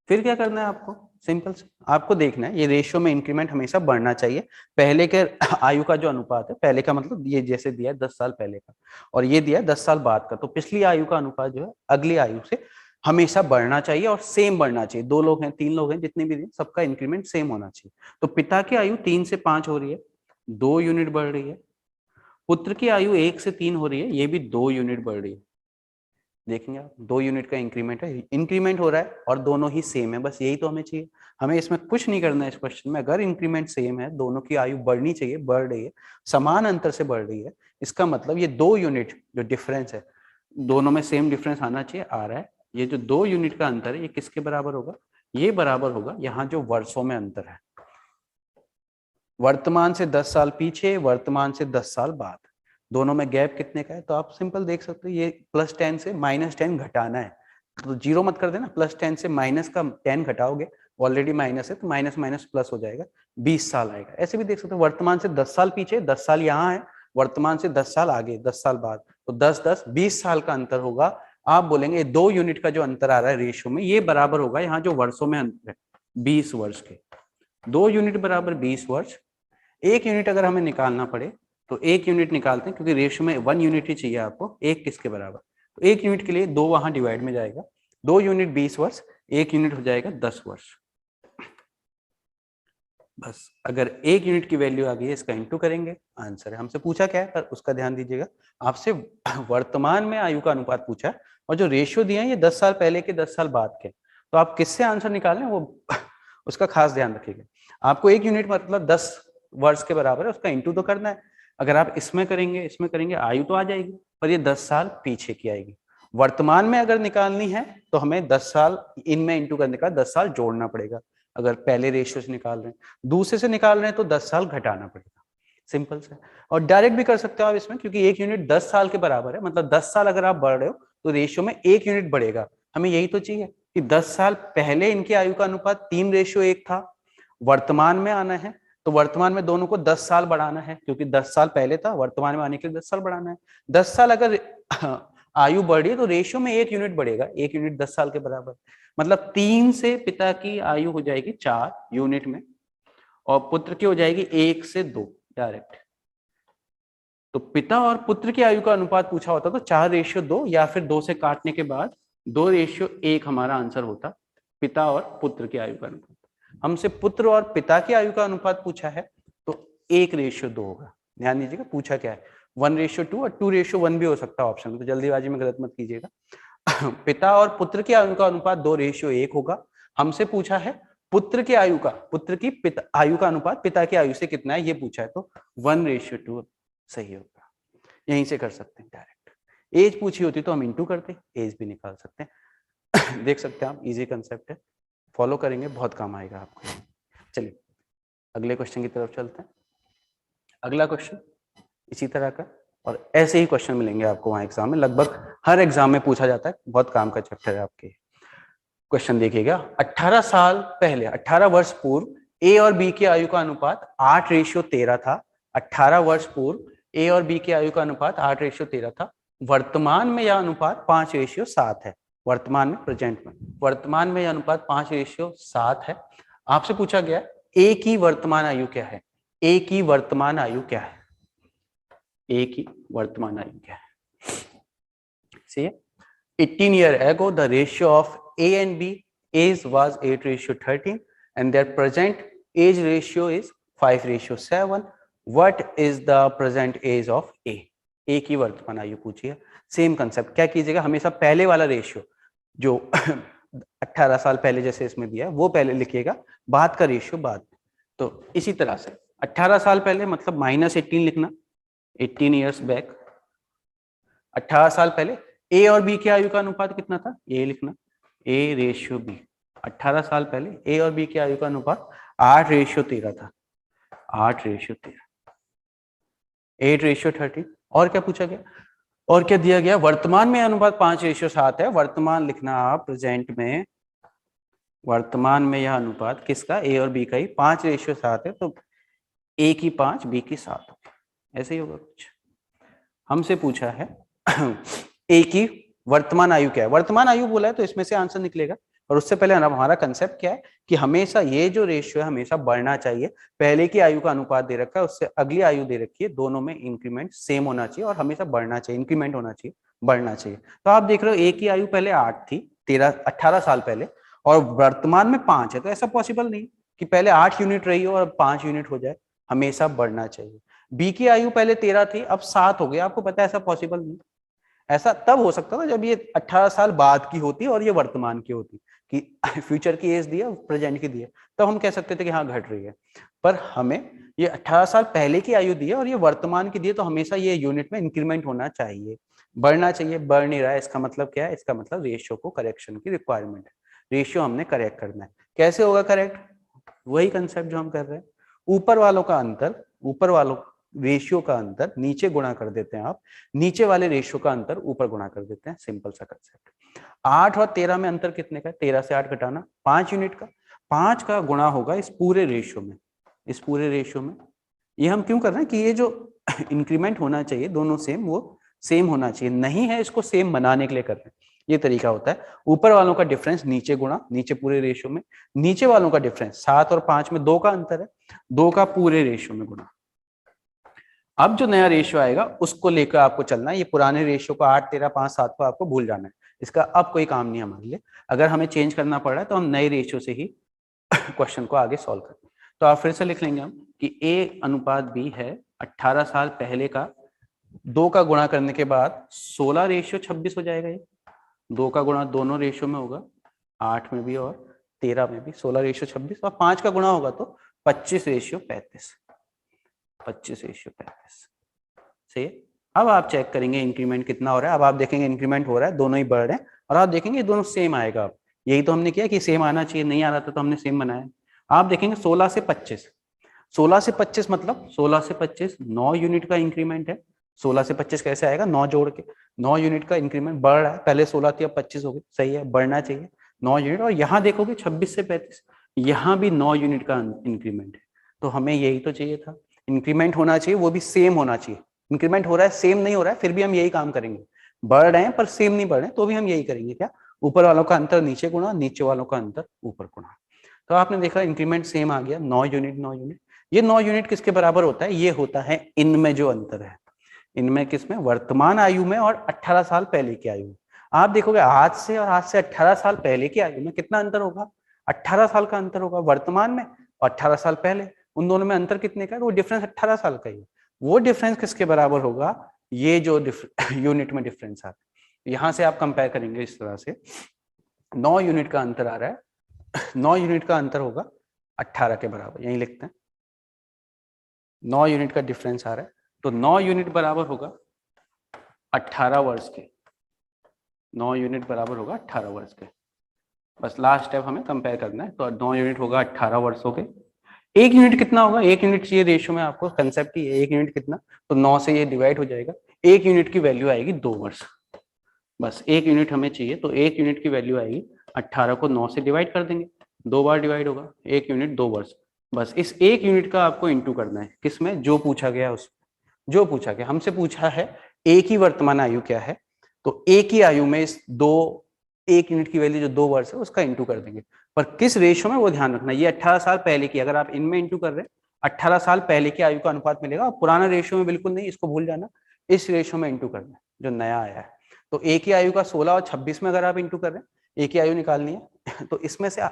फिर क्या करना है आपको? सिंपल से आपको देखना है ये रेशियो में इंक्रीमेंट हमेशा बढ़ना चाहिए। पहले के आयु का जो अनुपात है, पहले का मतलब ये जैसे दिया है 10 साल पहले का, और ये दिया है 10 साल बाद का, तो पिछली आयु का अनुपात जो है अगली आयु से हमेशा बढ़ना चाहिए और सेम बढ़ना चाहिए। 2 लोग हैं, 3 लोग हैं, जितने भी सबका इंक्रीमेंट सेम होना चाहिए। तो पिता की आयु 3 से 5 हो रही है, 2 यूनिट बढ़ रही है। पुत्र की आयु 1 से 3 हो रही है, ये भी 2 यूनिट बढ़ रही है। देखेंगे आप 2 यूनिट का इंक्रीमेंट है, इंक्रीमेंट हो रहा है और दोनों ही सेम है। बस यही तो हमें चाहिए। हमें इसमें कुछ नहीं करना है इस क्वेश्चन में। अगर इंक्रीमेंट सेम है, दोनों की आयु बढ़नी चाहिए, बढ़ रही है, समान अंतर से बढ़ रही है, इसका मतलब ये 2 यूनिट जो डिफरेंस है, दोनों में सेम डिफरेंस आना चाहिए, आ रहा है। ये जो 2 यूनिट का अंतर है, ये किसके बराबर होगा? ये बराबर होगा यहाँ जो वर्षों में अंतर है, वर्तमान से 10 साल पीछे, वर्तमान से 10 साल बाद, दोनों में गैप कितने का है? तो आप सिंपल देख सकते हो, ये +10 से -10 घटाना है, तो जीरो मत कर देना। +10 से माइनस का 10 घटाओगे, ऑलरेडी माइनस है तो माइनस माइनस प्लस हो जाएगा, 20 साल आएगा। ऐसे भी देख सकते हो, वर्तमान से 10 साल पीछे, 10 साल यहाँ है, वर्तमान से 10 साल आगे, 10 साल बाद, तो 10-10 20 साल का अंतर होगा। आप बोलेंगे 2 यूनिट का जो अंतर आ रहा है रेशियो में, ये बराबर होगा यहाँ जो वर्षों में अंतर है 20 वर्ष के। 2 यूनिट बराबर 20 वर्ष। 1 यूनिट अगर हमें निकालना पड़े तो 1 यूनिट निकालते हैं, क्योंकि रेशियो में 1 यूनिट ही चाहिए आपको, 1 किसके बराबर, तो 1 यूनिट के लिए 2 वहां डिवाइड में जाएगा, 2 यूनिट 20 वर्ष, 1 यूनिट हो जाएगा 10 वर्ष। बस अगर 1 यूनिट की वैल्यू आ गई है, इसका इंटू करेंगे, आंसर है। हमसे पूछा क्या है, पर उसका ध्यान दीजिएगा, आपसे वर्तमान में आयु का अनुपात पूछा है, और जो रेशियो दिए हैं ये 10 साल पहले के 10 साल बाद के, तो आप किससे आंसर निकाल रहे हैं वो उसका खास ध्यान रखिएगा। आपको 1 यूनिट मतलब 10 वर्ष के बराबर है, उसका इंटू तो करना है। अगर आप इसमें करेंगे आयु तो आ जाएगी, पर ये 10 साल पीछे की आएगी। वर्तमान में अगर निकालनी है तो हमें 10 साल इनमें इंटू करने का 10 साल जोड़ना पड़ेगा, अगर पहले रेशियो से निकाल रहे हैं। दूसरे से निकाल रहे हैं तो 10 साल घटाना पड़ेगा, सिंपल से। और डायरेक्ट भी कर सकते हो आप इसमें, क्योंकि 1 यूनिट 10 साल के बराबर है, मतलब 10 साल अगर आप बढ़ रहे हो तो रेशियो में 1 यूनिट बढ़ेगा। हमें यही तो चाहिए कि 10 साल पहले इनकी आयु का अनुपात 3:1 था, वर्तमान में आना है, तो वर्तमान में दोनों को 10 साल बढ़ाना है, क्योंकि 10 साल पहले था, वर्तमान में आने के लिए 10 साल बढ़ाना है। 10 साल अगर आयु बढ़ी तो रेशियो में 1 यूनिट बढ़ेगा, 1 यूनिट 10 साल के बराबर, मतलब 3 से पिता की आयु हो जाएगी 4 यूनिट में, और पुत्र की हो जाएगी 1 से 2 डायरेक्ट। तो पिता और पुत्र की आयु का अनुपात पूछा होता तो 4:2, या फिर 2 से काटने के बाद 2:1 हमारा आंसर होता, पिता और पुत्र की आयु का अनुपात। हमसे पुत्र और पिता की आयु का अनुपात पूछा है तो 1:2 होगा। ध्यान दीजिएगा पूछा क्या है, 1:2 और 2:1 भी हो सकता है ऑप्शन में, तो जल्दीबाजी में गलत मत कीजिएगा। पिता और पुत्र की आयु का अनुपात 2:1 होगा। हमसे पूछा है पुत्र की आयु का, पुत्र की आयु का अनुपात पिता की आयु से कितना है ये पूछा है, तो 1:2 सही होगा। यहीं से कर सकते हैं डायरेक्ट। एज पूछी होती तो हम इंटू करते, एज भी निकाल सकते हैं। देख सकते हैं आप, इजी कंसेप्ट है, फॉलो करेंगे बहुत काम आएगा आपको। चलिए अगले क्वेश्चन की तरफ चलते हैं। अगला क्वेश्चन इसी तरह का, और ऐसे ही क्वेश्चन मिलेंगे आपको वहां एग्जाम में, लगभग हर एग्जाम में पूछा जाता है, बहुत काम का चैप्टर है आपके। क्वेश्चन देखिएगा, 18 साल पहले, 18 वर्ष पूर्व ए और बी की आयु का अनुपात 8:13 था। 18 वर्ष पूर्व ए और बी की आयु का अनुपात 8:13 था। वर्तमान में यह अनुपात 5:7 है। वर्तमान में, प्रेजेंट में, वर्तमान में यह अनुपात 5:7 है। आपसे पूछा गया ए की वर्तमान आयु क्या है, ए की वर्तमान आयु क्या है, ए की वर्तमान आयु क्या है। See, 18 years ago, the ratio of A and B age was 8:13, and their present age ratio is 5:7. What is the present age of A? A की वर्तमान आयु पूछिए। सेम कंसेप्ट, क्या कीजिएगा, हमेशा पहले वाला रेशियो जो 18 साल पहले जैसे इसमें दिया है वो पहले लिखिएगा, बाद का रेशियो बाद में। तो इसी तरह से 18 साल पहले मतलब -18 लिखना, 18 years बैक। 18 साल पहले ए और बी की आयु का अनुपात कितना था, ए लिखना, A:B। 18 साल पहले ए और बी की आयु का अनुपात 8:13 था, 8:13, 8:13। और क्या पूछा गया, और क्या दिया गया, वर्तमान में अनुपात 5:7 है। वर्तमान लिखना आप, प्रेजेंट में, वर्तमान में यह अनुपात किसका, ए और बी का ही 5:7 है, तो ए की 5 बी की 7 होगी, ऐसे ही होगा कुछ। हमसे पूछा है ए की वर्तमान आयु क्या है, वर्तमान आयु बोला है तो इसमें से आंसर निकलेगा। और उससे पहले हमारा कंसेप्ट क्या है कि हमेशा ये जो रेशियो है हमेशा बढ़ना चाहिए। पहले की आयु का अनुपात दे रखा है, उससे अगली आयु दे रखी है, दोनों में इंक्रीमेंट सेम होना चाहिए और हमेशा बढ़ना चाहिए, इंक्रीमेंट होना चाहिए, बढ़ना चाहिए। तो आप देख रहे हो ए की आयु पहले 8 थी, 18 साल पहले, और वर्तमान में 5 है, तो ऐसा पॉसिबल नहीं कि पहले 8 यूनिट रही हो और 5 यूनिट हो जाए, हमेशा बढ़ना चाहिए। बी की आयु पहले 13 थी, अब 7 हो गया, आपको पता है ऐसा पॉसिबल नहीं। ऐसा तब हो सकता था जब ये 18 साल बाद की होती और ये वर्तमान की होती, कि फ्यूचर की एज दी है, प्रेजेंट की दी है, तब हम कह सकते थे कि हाँ घट रही है। पर हमें ये 18 साल पहले की आयु दी है और ये वर्तमान की दी है, तो हमेशा ये यूनिट में इंक्रीमेंट होना चाहिए, बढ़ना चाहिए। बढ़ नहीं रहा है, इसका मतलब क्या है, इसका मतलब रेशियो को करेक्शन की रिक्वायरमेंट है, रेशियो हमने करेक्ट करना है। कैसे होगा करेक्ट, वही कंसेप्ट जो हम कर रहे हैं, ऊपर वालों का अंतर, ऊपर वालों रेशियो का अंतर नीचे गुणा कर देते हैं आप, नीचे वाले रेशियो का अंतर ऊपर गुणा कर देते हैं, सिंपल सा कंसेप्ट। 8 और 13 में अंतर कितने का, 13 से 8 घटाना 5 यूनिट का, 5 का गुणा होगा इस पूरे रेशियो में, इस पूरे रेशियो में। ये हम क्यों कर रहे हैं कि ये जो इंक्रीमेंट होना चाहिए दोनों सेम, वो सेम होना चाहिए, नहीं है इसको सेम बनाने के लिए कर रहे हैं। ये तरीका होता है, ऊपर वालों का डिफरेंस नीचे गुणा, नीचे पूरे रेशियो में, नीचे वालों का डिफरेंस 7 और 5 में 2 का अंतर है, 2 का पूरे रेशियो में गुणा। अब जो नया रेशियो आएगा उसको लेकर आपको चलना है। ये पुराने रेशियो को 8, 13, 5, 7 को आपको भूल जाना है। इसका अब कोई काम नहीं है हमारे लिए। अगर हमें चेंज करना पड़ रहा है तो हम नए रेशियो से ही क्वेश्चन को आगे सॉल्व करें। तो आप फिर से लिख लेंगे हम कि A अनुपात B है 18 साल पहले का, 2 का गुणा करने के बाद 16:26 हो जाएगा। ये 2 का गुणा दोनों रेशियो में होगा, 8 में भी और 13 में भी, 16:26, और 5 का गुणा होगा तो 25:35, 25:35 से। अब आप चेक करेंगे इंक्रीमेंट कितना हो रहा है। अब आप देखेंगे इंक्रीमेंट हो रहा है, दोनों ही बढ़ रहे हैं, और आप देखेंगे दोनों सेम आएगा। अब यही तो हमने किया कि सेम आना चाहिए, नहीं आ रहा था तो हमने सेम बनाया। आप देखेंगे 16 से 25, 16 से 25 मतलब 16 से 25 9 यूनिट का इंक्रीमेंट है। 16 से 25 कैसे आएगा, 9 जोड़ के, 9 यूनिट का इंक्रीमेंट बढ़ रहा है। पहले 16 थी, अब 25 हो गई, सही है, बढ़ना चाहिए 9 यूनिट। और यहाँ देखोगे 26 से 35, यहाँ भी 9 यूनिट का इंक्रीमेंट है। तो हमें यही तो चाहिए था, इंक्रीमेंट होना चाहिए, वो भी सेम होना चाहिए। इंक्रीमेंट हो रहा है, सेम नहीं हो रहा है, फिर भी हम यही काम करेंगे। बढ़ रहे हैं पर सेम नहीं बढ़ रहे हैं, तो भी हम यही करेंगे। क्या, ऊपर वालों का अंतर नीचे गुणा, नीचे वालों का अंतर ऊपर गुणा। तो आपने देखा इंक्रीमेंट सेम आ गया, 9 यूनिट 9 यूनिट। ये 9 यूनिट किसके बराबर होता है, ये होता है इनमें जो अंतर है। इनमें किसमें, वर्तमान आयु में और 18 साल पहले की आयु में। आप देखोगे आज से और आज से 18 साल पहले की आयु में कितना अंतर होगा, 18 साल का अंतर होगा वर्तमान में, और 18 साल पहले। उन दोनों में अंतर कितने का है, वो डिफरेंस 18 साल का ही है। वो डिफरेंस किसके बराबर होगा, ये जो यूनिट में डिफरेंस आता है। यहां से आप कंपेयर करेंगे इस तरह से, 9 यूनिट का अंतर आ रहा है, 9 यूनिट का अंतर होगा 18 के बराबर, यही लिखते हैं। 9 यूनिट का डिफरेंस आ रहा है, तो 9 यूनिट बराबर होगा 18 वर्ष के। 9 यूनिट बराबर होगा 18 वर्ष के। बस लास्ट स्टेप हमें कंपेयर करना है। तो 9 यूनिट होगा 18 वर्षों के। 1 यूनिट कितना होगा, 1 यूनिट ये रेशियो में आपको कंसेप्ट ही है, 1 यूनिट कितना, तो 9 से ये डिवाइड हो जाएगा। 1 यूनिट की वैल्यू आएगी 2 वर्ष। बस 1 यूनिट हमें चाहिए, तो 1 यूनिट की वैल्यू आएगी, 18 को 9 से डिवाइड कर देंगे, 2 बार डिवाइड होगा, 1 यूनिट 2 वर्ष। बस इस 1 यूनिट का आपको इंटू करना है, किसमें, जो पूछा गया उस, जो पूछा गया हमसे पूछा है एक ही वर्तमान आयु क्या है, तो एक ही आयु में इस 1 यूनिट की वैल्यू जो 2 वर्ष है उसका इंटू कर देंगे। पर किस रेशियो में, वो ध्यान रखना। ये 18 साल पहले की, अगर आप इनमें इंटू कर रहे हैं 18 साल पहले की आयु का अनुपात मिलेगा। पुराना रेशियो में बिल्कुल नहीं, इसको भूल जाना, इस रेशियो में इंटू करना है जो नया आया है। तो एक ही आयु का 16 और 26 में अगर आप इंटू कर रहे हैं, एक ही आयु निकालनी है, तो इसमें से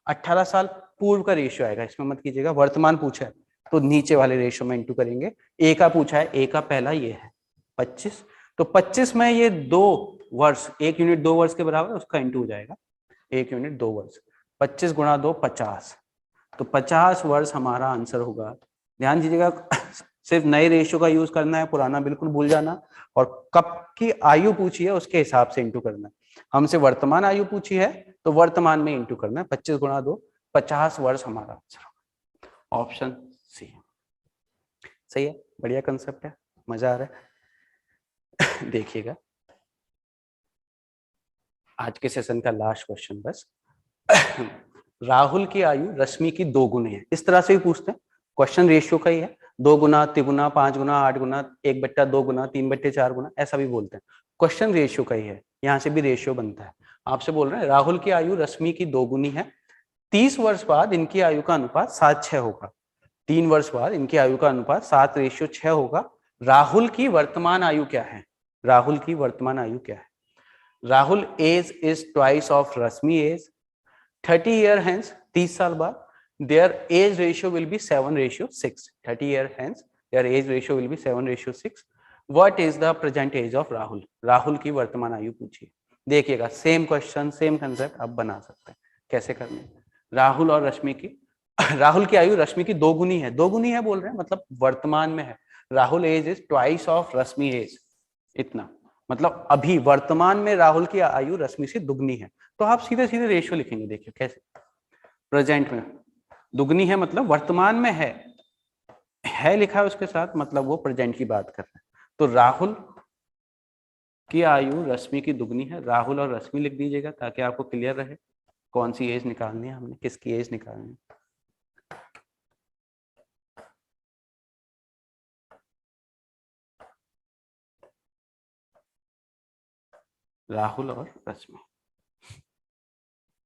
18 साल पूर्व का रेशियो आएगा, इसमें मत कीजिएगा। वर्तमान पूछा है तो नीचे वाले रेशियो में इंटू करेंगे। ए का पूछा है, ए का पहला ये है 25, तो 25 में ये 2 वर्ष, 1 यूनिट 2 वर्ष के बराबर, उसका इंटू हो जाएगा 1 यूनिट 2 वर्ष। 25 गुणा 2 50, तो 50 वर्ष हमारा आंसर होगा। ध्यान दीजिएगा, सिर्फ नए रेशियो का यूज करना है, पुराना बिल्कुल भूल जाना। और कब की आयु पूछी है उसके हिसाब से इंटू करना है। हमसे वर्तमान आयु पूछी है तो वर्तमान में इंटू करना है, 25 गुणा 2 50 वर्ष हमारा आंसर होगा। ऑप्शन सी सही है, बढ़िया कंसेप्ट है, मजा आ रहा है। देखिएगा आज के सेशन का लास्ट क्वेश्चन बस। राहुल की आयु रश्मि की 2 गुनी है, इस तरह से भी पूछते हैं। क्वेश्चन रेशियो का ही है, 2 गुना, 3 गुना, 5 गुना, 8 गुना, 1/2 गुना, 3/4 गुना, ऐसा भी बोलते हैं। क्वेश्चन रेशियो का ही है, यहाँ से भी रेशियो बनता है। आपसे बोल रहे हैं राहुल की आयु रश्मि की 2 गुनी है, 30 वर्ष बाद इनकी आयु का अनुपात 7:6 होगा। 3 वर्ष बाद इनकी आयु का अनुपात 7:6 होगा। राहुल की वर्तमान आयु क्या है, राहुल की वर्तमान आयु क्या है। Rahul age is twice of Rashmi age, 30 year hence, 30 साल बाद their age ratio will be 7:6, 30 year hence their age ratio will be 7:6. what is the present age of Rahul, Rahul की वर्तमान आयु पूछिए। देखिएगा सेम क्वेश्चन सेम कंसेप्ट आप बना सकते हैं। कैसे करने, राहुल और रश्मि की, राहुल की आयु रश्मि की 2 गुनी है, 2 गुनी है बोल रहे हैं, मतलब वर्तमान में है। Rahul age is twice of Rashmi age, इतना मतलब अभी वर्तमान में राहुल की आयु रश्मि से दुगनी है। तो आप सीधे सीधे रेशियो लिखेंगे, देखिए कैसे, प्रेजेंट में दुगनी है मतलब वर्तमान में है लिखा है उसके साथ, मतलब वो प्रेजेंट की बात कर रहे हैं। तो राहुल की आयु रश्मि की दुगनी है, राहुल और रश्मि लिख दीजिएगा ताकि आपको क्लियर रहे कौन सी एज निकालनी है, हमने किसकी एज निकालनी है। राहुल और रश्मि,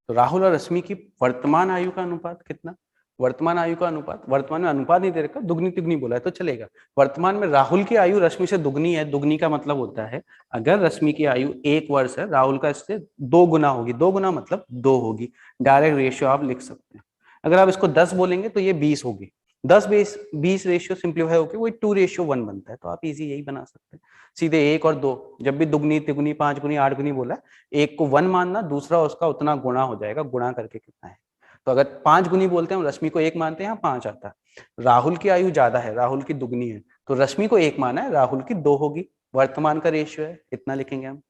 तो राहुल और रश्मि की वर्तमान आयु का अनुपात कितना, वर्तमान आयु का अनुपात, वर्तमान में अनुपात नहीं दे रखा, दुगनी तिगुनी बोला है तो चलेगा। वर्तमान में राहुल की आयु रश्मि से दुगनी है। दुगनी का मतलब होता है अगर रश्मि की आयु 1 वर्ष है, राहुल का इससे 2 गुना होगी। 2 गुना मतलब 2 होगी। डायरेक्ट रेशियो आप लिख सकते हैं। अगर आप इसको 10 बोलेंगे तो ये 20 होगी। 10-20 रेशियो सिंप्लीफाई होकर वही 2:1 बनता है। तो आप इजी यही बना सकते हैं सीधे। 1 और 2, जब भी दुगनी तिगुनी 5 गुनी 8 गुनी बोला, एक को 1 मानना, दूसरा उसका उतना गुणा हो जाएगा। गुणा करके कितना है, तो अगर 5 गुनी बोलते हैं, रश्मि को 1 मानते हैं, 5 आता है। राहुल की आयु ज्यादा है, राहुल की दुगनी है, तो रश्मि को 1 माना है, राहुल की 2 होगी। वर्तमान का रेशियो है, इतना लिखेंगे हम।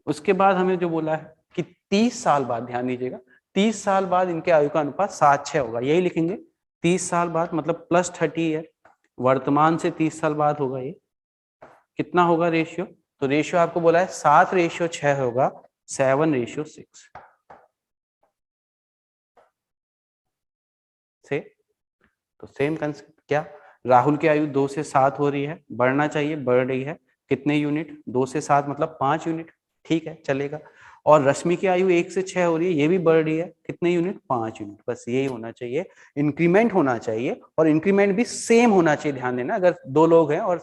उसके बाद हमें जो बोला है कि 30 साल बाद, ध्यान दीजिएगा, 30 साल बाद इनके आयु का अनुपात 7:6 होगा, यही लिखेंगे। 30 साल बाद मतलब +30 ईयर, वर्तमान से 30 साल बाद होगा। ये कितना होगा रेशियो, तो रेशियो आपको बोला है 7:6 होगा, 7:6 से। तो सेम कंसेप्ट क्या, राहुल की आयु 2 से 7 हो रही है, बढ़ना चाहिए, बढ़ रही है। कितने यूनिट, 2 से 7 मतलब 5 यूनिट, ठीक है चलेगा। और रश्मि की आयु 1 से 6 हो रही है, ये भी बढ़ रही है, कितने यूनिट, 5 यूनिट। बस यही होना चाहिए, इंक्रीमेंट होना चाहिए, और इंक्रीमेंट भी सेम होना चाहिए। ध्यान देना, अगर 2 लोग हैं और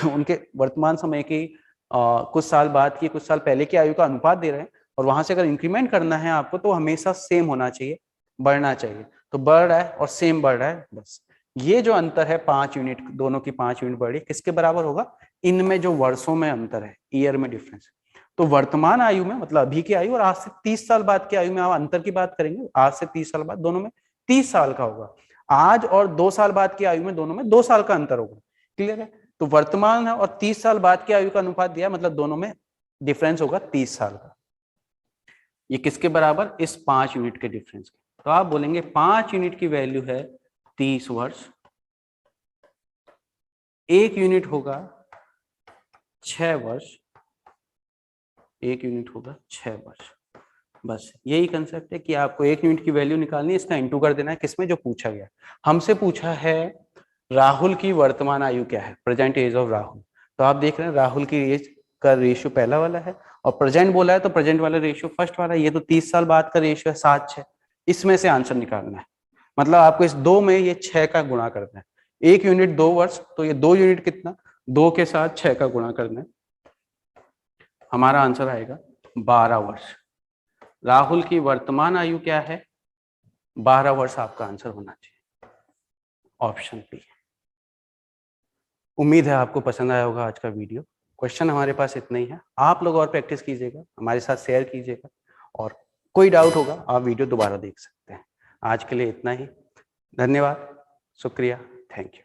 उनके वर्तमान समय की कुछ साल बाद की, कुछ साल पहले की आयु का अनुपात दे रहे हैं, और वहां से अगर इंक्रीमेंट करना है आपको, तो हमेशा सेम होना चाहिए, बढ़ना चाहिए। तो बढ़ रहा है और सेम बढ़ रहा है, बस। ये जो अंतर है 5 यूनिट, दोनों की 5 यूनिट बढ़ी, किसके बराबर होगा, इनमें जो वर्षों में अंतर है, ईयर में डिफरेंस। तो वर्तमान आयु में मतलब अभी की आयु और आज से 30 साल बाद की आयु में आप अंतर की बात करेंगे, आज से 30 साल बाद दोनों में 30 साल का होगा। आज और 2 साल बाद की आयु में दोनों में 2 साल का अंतर होगा। क्लियर है, तो वर्तमान है और 30 साल बाद की आयु का अनुपात दिया, मतलब दोनों में डिफरेंस होगा 30 साल का। ये किसके बराबर, इस 5 यूनिट के डिफरेंस के। तो आप बोलेंगे 5 यूनिट की वैल्यू है 30 वर्ष, 1 यूनिट होगा 6 वर्ष, 1 यूनिट होगा 6 वर्ष। बस यही कंसेप्ट है कि आपको 1 यूनिट की वैल्यू निकालनी है, इसका इंटू कर देना है किसमें, जो पूछा गया। हमसे पूछा है राहुल की वर्तमान आयु क्या है, प्रेजेंट एज ऑफ राहुल। तो आप देख रहे हैं राहुल की एज का रेशियो पहला वाला है, और प्रेजेंट बोला है तो प्रेजेंट वाला रेशियो फर्स्ट वाला है। ये तो 30 साल बाद का रेशियो है 7:6, इसमें से आंसर निकालना है। मतलब आपको इस 2 में ये 6 का गुणा करना है। 1 यूनिट 2 वर्ष, तो ये 2 यूनिट कितना, 2 के साथ 6 का गुणा करना है, हमारा आंसर आएगा 12 वर्ष। राहुल की वर्तमान आयु क्या है, 12 वर्ष आपका आंसर होना चाहिए, ऑप्शन बी। उम्मीद है आपको पसंद आया होगा आज का वीडियो। क्वेश्चन हमारे पास इतना ही है, आप लोग और प्रैक्टिस कीजिएगा, हमारे साथ शेयर कीजिएगा, और कोई डाउट होगा आप वीडियो दोबारा देख सकते हैं। आज के लिए इतना ही, धन्यवाद, शुक्रिया, थैंक यू।